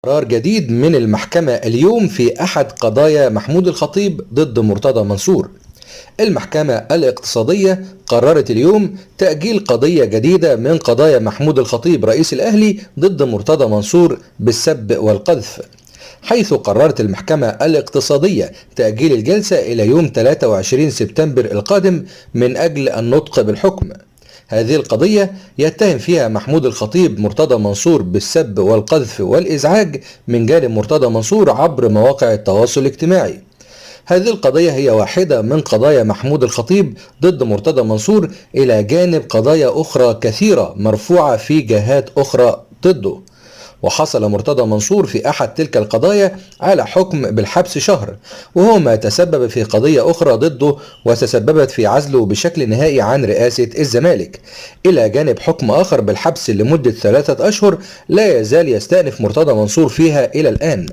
قرار جديد من المحكمة اليوم في أحد قضايا محمود الخطيب ضد مرتضى منصور. المحكمة الاقتصادية قررت اليوم تأجيل قضية جديدة من قضايا محمود الخطيب رئيس الأهلي ضد مرتضى منصور بالسب والقذف، حيث قررت المحكمة الاقتصادية تأجيل الجلسة إلى يوم 23 سبتمبر القادم من أجل النطق بالحكم. هذه القضية يتهم فيها محمود الخطيب مرتضى منصور بالسب والقذف والإزعاج من جانب مرتضى منصور عبر مواقع التواصل الاجتماعي. هذه القضية هي واحدة من قضايا محمود الخطيب ضد مرتضى منصور إلى جانب قضايا أخرى كثيرة مرفوعة في جهات أخرى ضده. وحصل مرتضى منصور في أحد تلك القضايا على حكم بالحبس شهر، وهو ما تسبب في قضية أخرى ضده وتسببت في عزله بشكل نهائي عن رئاسة الزمالك، إلى جانب حكم آخر بالحبس لمدة 3 أشهر لا يزال يستأنف مرتضى منصور فيها إلى الآن.